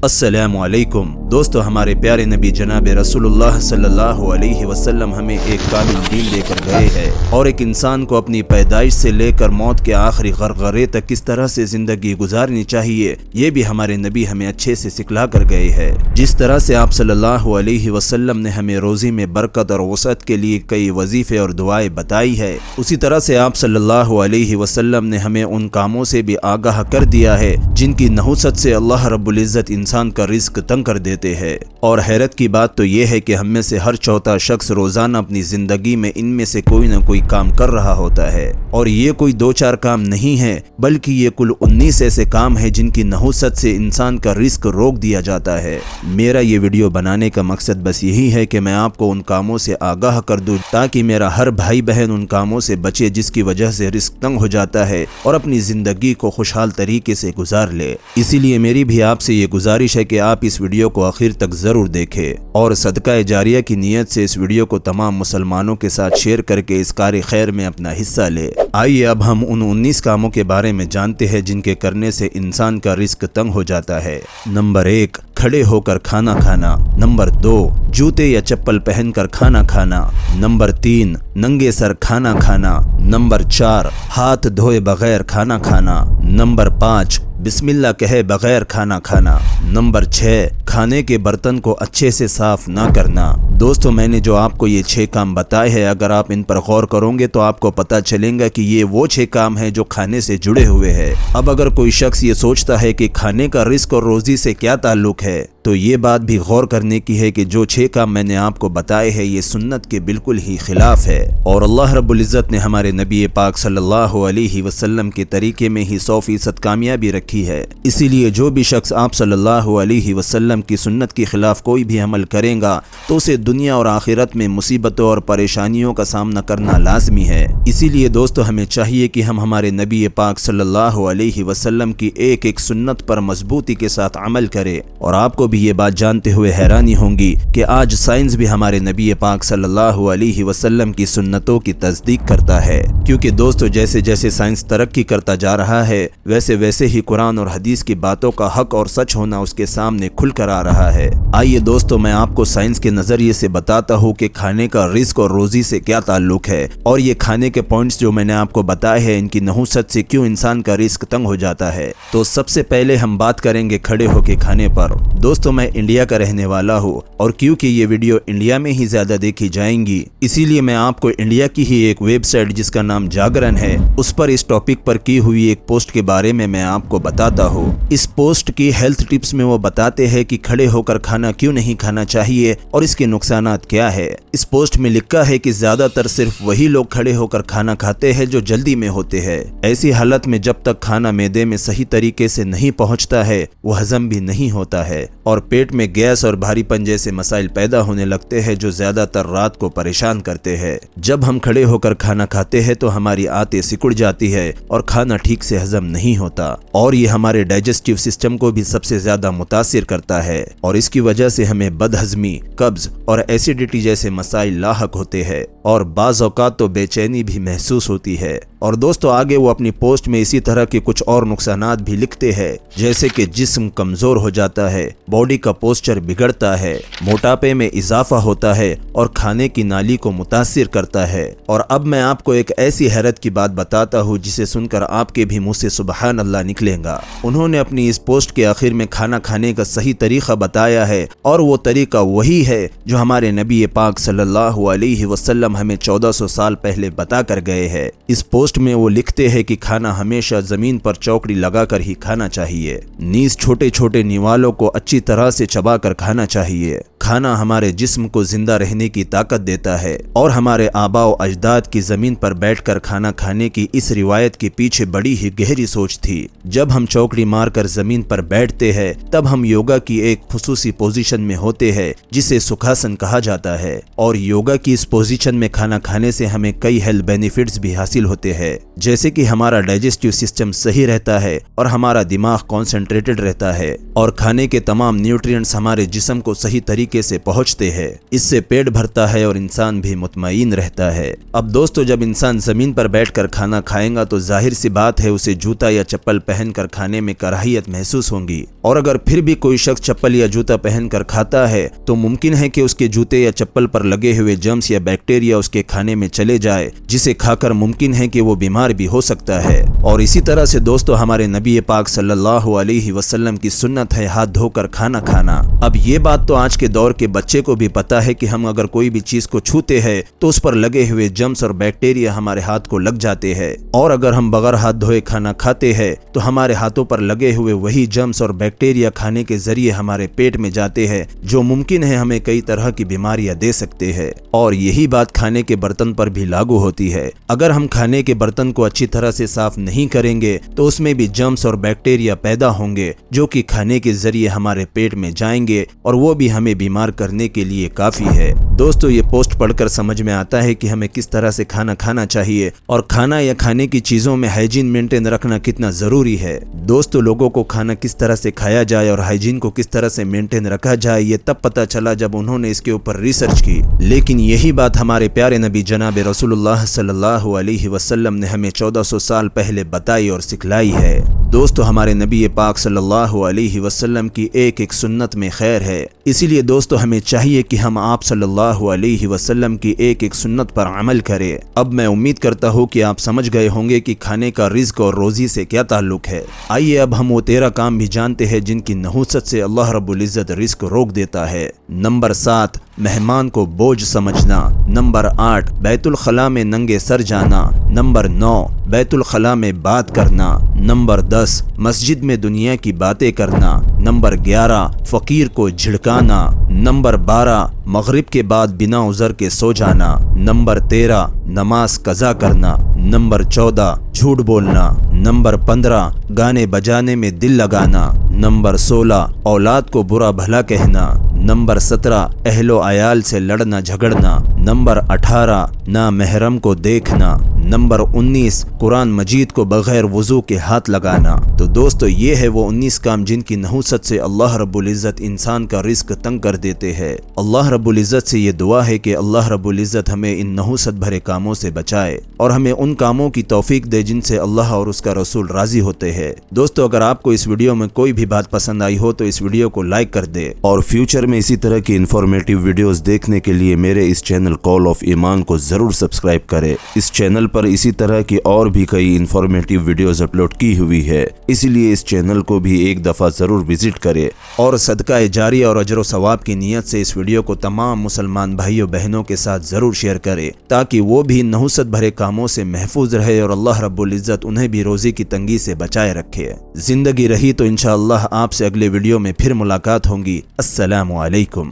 السلام علیکم دوستو، ہمارے پیارے نبی جناب رسول اللہ صلی اللہ علیہ وسلم ہمیں ایک کامل دین دے کر گئے ہیں اور ایک انسان کو اپنی پیدائش سے لے کر موت کے آخری غرغرے تک کس طرح سے زندگی گزارنی چاہیے، یہ بھی ہمارے نبی ہمیں اچھے سے سکھلا کر گئے ہیں۔ جس طرح سے آپ صلی اللہ علیہ وسلم نے ہمیں روزی میں برکت اور وسعت کے لیے کئی وظیفے اور دعائیں بتائی ہے، اسی طرح سے آپ صلی اللہ علیہ وسلم نے ہمیں ان کاموں سے بھی آگاہ کر دیا ہے جن کی نحوست سے اللہ رب العزت انسان کا رزق تنگ کر دیتے ہیں۔ اور حیرت کی بات تو یہ ہے کہ ہم میں سے ہر چوتھا شخص روزانہ اپنی زندگی میں ان میں سے کوئی نہ کوئی کام کر رہا ہوتا ہے، اور یہ کوئی دو چار کام نہیں ہے بلکہ یہ کل 19 ایسے کام ہیں جن کی نحوست سے انسان کا رزق روک دیا جاتا ہے۔ میرا یہ ویڈیو بنانے کا مقصد بس یہی ہے کہ میں آپ کو ان کاموں سے آگاہ کر دوں تاکہ میرا ہر بھائی بہن ان کاموں سے بچے جس کی وجہ سے رزق تنگ ہو جاتا ہے اور اپنی زندگی کو خوشحال طریقے سے گزار لے۔ اسی لیے میری بھی آپ سے یہ گزارش ہے کہ آپ اس ویڈیو کو آخر تک ضرور دیکھیں اور صدقہ جاریہ کی نیت سے اس ویڈیو کو تمام مسلمانوں کے ساتھ شیئر کر کے اس کار خیر میں اپنا حصہ لے۔ آئیے اب ہم ان 19 کاموں کے بارے میں جانتے ہیں جن کے کرنے سے انسان کا رزق تنگ ہو جاتا ہے۔ نمبر 1، کھڑے ہو کر کھانا کھانا۔ نمبر 2، جوتے یا چپل پہن کر کھانا کھانا۔ نمبر 3، ننگے سر کھانا کھانا۔ نمبر 4، ہاتھ دھوئے بغیر کھانا کھانا۔ نمبر 5، بسم اللہ کہے بغیر کھانا کھانا۔ نمبر 6، کھانے کے برتن کو اچھے سے صاف نہ کرنا۔ دوستو، میں نے جو آپ کو یہ 6 کام بتائے ہیں، اگر آپ ان پر غور کرو گے تو آپ کو پتہ چلے گا کہ یہ وہ 6 کام ہیں جو کھانے سے جڑے ہوئے ہیں۔ اب اگر کوئی شخص یہ سوچتا ہے کہ کھانے کا رزق اور روزی سے کیا تعلق ہے، تو یہ بات بھی غور کرنے کی ہے کہ جو 6 کام میں نے آپ کو بتائے ہیں یہ سنت کے بالکل ہی خلاف ہے، اور اللہ رب العزت نے ہمارے نبی پاک صلی اللہ علیہ وسلم کے طریقے میں ہی 100% کامیابی رکھی ہے۔ اسی لیے جو بھی شخص آپ صلی اللہ علیہ وسلم کی سنت کے خلاف کوئی بھی عمل کرے گا تو اسے دنیا اور آخرت میں مصیبتوں اور پریشانیوں کا سامنا کرنا لازمی ہے۔ اسی لیے دوستو، ہمیں چاہیے کہ ہم ہمارے نبی پاک صلی اللہ علیہ وسلم کی ایک ایک سنت پر مضبوطی کے ساتھ عمل کرے۔ اور آپ کو بھی یہ بات جانتے ہوئے حیرانی ہوگی کہ آج سائنس بھی ہمارے نبی پاک صلی اللہ علیہ وسلم کی سنتوں کی تصدیق کرتا ہے، کیونکہ دوستو جیسے جیسے سائنس ترقی کرتا جا رہا ہے ویسے ویسے ہی قرآن اور حدیث کی باتوں کا حق اور سچ ہونا اس کے سامنے کھل کر آ رہا ہے۔ آئیے دوستو، میں آپ کو سائنس کے نظریے سے بتاتا ہوں کہ کھانے کا رزق اور روزی سے کیا تعلق ہے، اور یہ کھانے کے پوائنٹس جو میں نے آپ کو بتائے ہیں ان کی نحوست سے کیوں انسان کا رزق تنگ ہو جاتا ہے۔ تو سب سے پہلے ہم بات کریں گے کھڑے ہو کے کھانے پر۔ دوستو، میں انڈیا کا رہنے والا ہوں، اور کیونکہ یہ ویڈیو انڈیا میں ہی زیادہ دیکھی جائیں گی اسی لیے میں آپ کو انڈیا کی ہی ایک ویب سائٹ جس کا نام جاگرن ہے اس پر اس ٹاپک پر کی ہوئی ایک پوسٹ کے بارے میں آپ کو بتاتا ہوں۔ اس پوسٹ کی ہیلتھ ٹپس میں وہ بتاتے ہیں کہ کھڑے ہو کر کھانا کیوں نہیں کھانا چاہیے اور اس کے نقصانات کیا ہے۔ اس پوسٹ میں لکھا ہے کہ زیادہ تر صرف وہی لوگ کھڑے ہو کر کھانا کھاتے ہیں جو جلدی میں ہوتے ہیں۔ ایسی حالت میں جب تک کھانا معدے میں صحیح طریقے سے نہیں پہنچتا ہے وہ ہضم بھی نہیں ہوتا ہے، اور پیٹ میں گیس اور بھاری پن جیسے مسائل پیدا ہونے لگتے ہیں جو زیادہ تر رات کو پریشان کرتے ہیں۔ جب ہم کھڑے ہو کر کھانا کھاتے ہیں تو ہماری آنتیں سکڑ جاتی ہے اور کھانا ٹھیک سے ہضم نہیں ہوتا، اور یہ ہمارے ڈائجسٹیو سسٹم کو بھی سب سے زیادہ متاثر کرتا ہے، اور اس کی وجہ سے ہمیں بد ہضمی، قبض اور ایسیڈیٹی جیسے مسائل لاحق ہوتے ہیں، اور بعض اوقات تو بے چینی بھی محسوس ہوتی ہے۔ اور دوستو آگے وہ اپنی پوسٹ میں اسی طرح کے کچھ اور نقصانات بھی لکھتے ہیں، جیسے کہ جسم کمزور ہو جاتا ہے، باڈی کا پوسچر بگڑتا ہے، موٹاپے میں اضافہ ہوتا ہے، اور کھانے کی نالی کو متاثر کرتا ہے۔ اور اب میں آپ کو ایک ایسی حیرت کی بات بتاتا ہوں جسے سن کر آپ کے بھی منہ سے سبحان اللہ نکلے گا۔ انہوں نے اپنی اس پوسٹ کے آخر میں کھانا کھانے کا صحیح طریقہ بتایا ہے، اور وہ طریقہ وہی ہے جو ہمارے نبی پاک صلی اللہ علیہ وسلم ہمیں 1400 سال پہلے بتا کر گئے ہیں۔ اس پوسٹ میں وہ لکھتے ہیں کہ کھانا ہمیشہ زمین پر چوکڑی لگا کر ہی کھانا چاہیے، نیز چھوٹے چھوٹے نیوالوں کو اچھی طرح سے چبا کر کھانا چاہیے۔ کھانا ہمارے جسم کو زندہ رہنے کی طاقت دیتا ہے، اور ہمارے آباء و اجداد کی زمین پر بیٹھ کر کھانا کھانے کی اس روایت کے پیچھے بڑی ہی گہری سوچ تھی۔ جب ہم چوکڑی مار کر زمین پر بیٹھتے ہیں تب ہم یوگا کی ایک خصوصی پوزیشن میں ہوتے ہیں جسے سکھاسن کہا جاتا ہے، اور یوگا کی اس پوزیشن میں کھانا کھانے سے ہمیں کئی ہیلتھ بینیفٹس بھی حاصل ہوتے ہیں، جیسے کہ ہمارا ڈائجسٹیو سسٹم صحیح رہتا ہے اور ہمارا دماغ کانسنٹریٹڈ رہتا ہے اور کھانے کے تمام نیوٹرینٹس ہمارے جسم کو صحیح طریقے سے پہنچتے ہیں۔ اس سے پیٹ بھرتا ہے اور انسان بھی مطمئن رہتا ہے۔ اب دوستو، جب انسان زمین پر بیٹھ کر کھانا کھائے گا تو ظاہر سی بات ہے اسے جوتا یا چپل پہن کر کھانے میں کراہیت محسوس ہوگی، اور اگر پھر بھی کوئی شخص چپل یا جوتا پہن کر کھاتا ہے تو ممکن ہے کہ اس کے جوتے یا چپل پر لگے ہوئے جرمز یا بیکٹیریا اس کے کھانے میں چلے جائے، جسے کھا کر ممکن ہے کہ وہ بیمار بھی ہو سکتا ہے۔ اور اسی طرح سے دوستو، ہمارے نبی پاک صلی اللہ علیہ وسلم کی سنت ہے ہاتھ دھو کر کھانا کھانا۔ اب یہ بات تو آج کے دور کے بچے کو بھی پتا ہے کہ ہم اگر کوئی بھی چیز کو چھوتے ہیں تو اس پر لگے ہوئے جرمز اور بیکٹیریا ہمارے ہاتھ کو لگ جاتے ہیں، اور اگر ہم بغیر ہاتھ دھوئے کھانا کھاتے ہیں تو ہمارے ہاتھوں پر لگے ہوئے وہی جرمز اور بیکٹیریا کھانے کے ذریعے ہمارے پیٹ میں جاتے ہیں، جو ممکن ہے ہمیں کئی طرح کی بیماریاں دے سکتے ہیں۔ اور یہی بات کھانے کے برتن پر بھی لاگو ہوتی ہے۔ اگر ہم کھانے کے برتن کو اچھی طرح سے صاف نہیں کریں گے تو اس میں بھی جرمز اور بیکٹیریا پیدا ہوں گے، جو کہ کھانے کے ذریعے ہمارے پیٹ میں جائیں گے اور وہ بھی ہمیں بیمار کرنے کے لیے کافی ہے۔ دوستو، یہ پوسٹ پڑھ کر سمجھ میں آتا ہے کہ ہمیں کس طرح سے کھانا کھانا چاہیے اور کھانا یا کھانے کی چیزوں میں ہائیجین مینٹین رکھنا کتنا ضروری ہے۔ دوستو، لوگوں کو کھانا کس طرح سے کھایا جائے اور ہائیجین کو کس طرح سے مینٹین رکھا جائے یہ تب پتہ چلا جب انہوں نے اس کے اوپر ریسرچ کی، لیکن یہی بات ہمارے پیارے نبی جناب رسول اللہ صلی اللہ علیہ وسلم نے ہمیں 1400 سال پہلے بتائی اور سکھلائی ہے۔ دوستو، ہمارے نبی پاک صلی اللہ علیہ وسلم کی ایک ایک سنت میں خیر ہے، اسی لیے دوستو ہمیں چاہیے کہ ہم آپ صلی اللہ علیہ وسلم کی ایک ایک سنت پر عمل کریں۔ اب میں امید کرتا ہوں کہ آپ سمجھ گئے ہوں گے کہ کھانے کا رزق اور روزی سے کیا تعلق ہے۔ آئیے اب ہم وہ 13 کام بھی جانتے ہیں جن کی نحوست سے اللہ رب العزت رزق روک دیتا ہے۔ نمبر 7، مہمان کو بوجھ سمجھنا۔ نمبر 8، بیت الخلاء میں ننگے سر جانا۔ نمبر 9، بیت الخلاء میں بات کرنا۔ نمبر 10، مسجد میں دنیا کی باتیں کرنا۔ نمبر 11، فقیر کو جھڑکانا۔ نمبر 12، مغرب کے بعد بنا عذر کے سو جانا۔ نمبر 13، نماز قضا کرنا۔ نمبر 14، جھوٹ بولنا۔ نمبر 15، گانے بجانے میں دل لگانا۔ نمبر 16، اولاد کو برا بھلا کہنا۔ نمبر 17، اہل و عیال سے لڑنا جھگڑنا۔ نمبر 18، نامحرم کو دیکھنا۔ نمبر 19، قرآن مجید کو بغیر وضو کے ہاتھ لگانا۔ تو دوستو، یہ ہے وہ 19 کام جن کی نحوست سے اللہ رب العزت انسان کا رزق تنگ کر دیتے ہیں۔ اللہ رب العزت سے یہ دعا ہے کہ اللہ رب العزت ہمیں ان نحوست بھرے کاموں سے بچائے اور ہمیں ان کاموں کی توفیق دے جن سے اللہ اور اس کا رسول راضی ہوتے ہیں۔ دوستو، اگر آپ کو اس ویڈیو میں کوئی بھی بات پسند آئی ہو تو اس ویڈیو کو لائک کر دے، اور فیوچر میں اسی طرح کی انفارمیٹیو ویڈیوز دیکھنے کے لیے میرے اس چینل کال آف ایمان کو ضرور سبسکرائب کرے۔ اس چینل پر اسی طرح کی اور بھی کئی انفارمیٹیو ویڈیوز اپلوڈ کی ہوئی ہے، اسی لیے اس چینل کو بھی ایک دفعہ ضرور وزٹ کرے، اور صدقہ جاریہ اور اجر و ثواب کی نیت سے اس ویڈیو کو تمام مسلمان بھائیوں بہنوں کے ساتھ ضرور شیئر کرے، تاکہ وہ بھی نحوست بھرے کاموں سے محفوظ رہے اور اللہ رب العزت انہیں بھی روزی کی تنگی سے بچائے رکھے۔ زندگی رہی تو انشاءاللہ آپ سے اگلے ویڈیو میں پھر ملاقات ہوگی۔ السلام علیکم۔